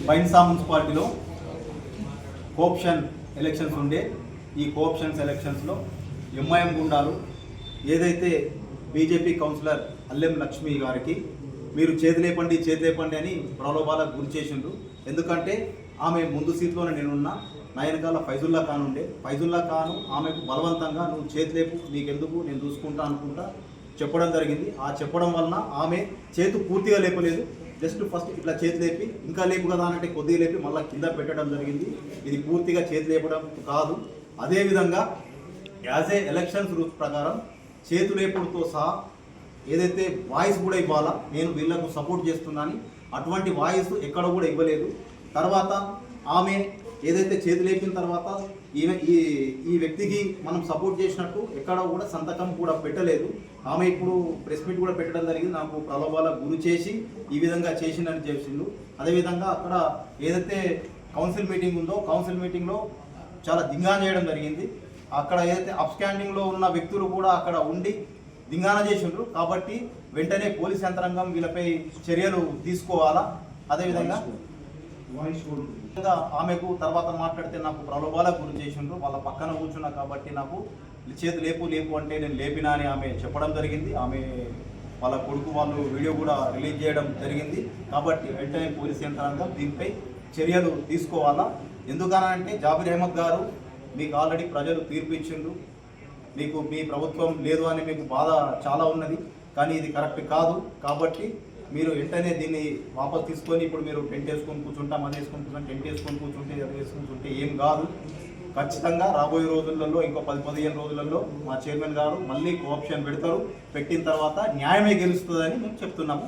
బైన్సా మున్సిపాలిటీలో cooption elections ఉండే ఈ కోఆప్షన్స్ ఎలక్షన్స్లో ఎంఐఎం గుండాలు ఏదైతే బీజేపీ కౌన్సిలర్ అల్లెం లక్ష్మి గారికి మీరు చేతులేపండి అని ప్రలోభాలకు గురి చేసిండ్రు. ఎందుకంటే ఆమె ముందు సీట్లోనే నేనున్నా, నా వెనకాల ఫైజుల్లా ఖాన్ ఉండే. ఫైజుల్లా ఖాన్ ఆమెకు బలవంతంగా నువ్వు చేతులేపు, నీకెందుకు, నేను చూసుకుంటా అనుకుంటా చెప్పడం జరిగింది. ఆ చెప్పడం వలన ఆమె చేతు పూర్తిగా లేపలేదు, జస్ట్ ఫస్ట్ ఇట్లా చేతి లేపి ఇంకా లేపు కదా అంటే కొద్దిగా లేపి మళ్ళీ కింద పెట్టడం జరిగింది. ఇది పూర్తిగా చేతి లేపడం కాదు. అదేవిధంగా యాజ్ ఏ ఎలక్షన్స్ రూల్స్ ప్రకారం చేతులేపుడుతో సహా ఏదైతే వాయిస్ కూడా ఇవ్వాలా, నేను వీళ్ళకు సపోర్ట్ చేస్తున్నాను, అటువంటి వాయిస్ ఎక్కడ కూడా ఇవ్వలేదు. తర్వాత ఆమె ఏదైతే చేతి లేపిన తర్వాత ఈ వ్యక్తికి మనం సపోర్ట్ చేసినట్టు ఎక్కడ కూడా సంతకం కూడా పెట్టలేదు. ఆమె ఇప్పుడు ప్రెస్ మీట్ కూడా పెట్టడం జరిగింది, నాకు ప్రలోభాలకు గురి చేసి ఈ విధంగా చేసిందని చేసిండు. అదేవిధంగా అక్కడ ఏదైతే కౌన్సిల్ మీటింగ్ ఉందో కౌన్సిల్ మీటింగ్లో చాలా దింగాన చేయడం జరిగింది. అక్కడ ఏదైతే అప్స్టాండింగ్లో ఉన్న వ్యక్తులు కూడా అక్కడ ఉండి దింగాన చేసిండ్రు. కాబట్టి వెంటనే పోలీస్ యంత్రాంగం వీళ్ళపై చర్యలు తీసుకోవాలా. అదేవిధంగా ఆమెకు తర్వాత మాట్లాడితే నాకు ప్రలోభాలకు గురి చేసిండ్రు, వాళ్ళ పక్కన కూర్చున్నా కాబట్టి నాకు చేతి లేపు అంటే నేను లేపినా అని ఆమె చెప్పడం జరిగింది. ఆమె వాళ్ళ కొడుకు వాళ్ళు వీడియో కూడా రిలీజ్ చేయడం జరిగింది. కాబట్టి వెంటనే పోలీస్ యంత్రాంగం దీనిపై చర్యలు తీసుకోవాలా. ఎందుకనంటే జాబిర్ అహ్మద్ గారు మీకు ఆల్రెడీ ప్రజలు తీర్పు ఇచ్చిండ్రు, మీకు మీ ప్రభుత్వం లేదు అని మీకు బాధ చాలా ఉన్నది, కానీ ఇది కరెక్ట్ కాదు. కాబట్టి మీరు వెంటనే దీన్ని వాపస్ తీసుకొని ఇప్పుడు మీరు టెంట్ వేసుకొని కూర్చుంటాం, అది వేసుకొని కూర్చుంటాం, టెంట్ వేసుకొని కూర్చుంటే అది వేసుకొని కూర్చుంటే ఏం కాదు. ఖచ్చితంగా రాబోయే రోజులలో ఇంకో 10-15 రోజులలో మా చైర్మన్ గారు మళ్ళీ కోఆప్షన్ పెడతారు. పెట్టిన తర్వాత న్యాయమే గెలుస్తుందని మేము చెప్తున్నాము.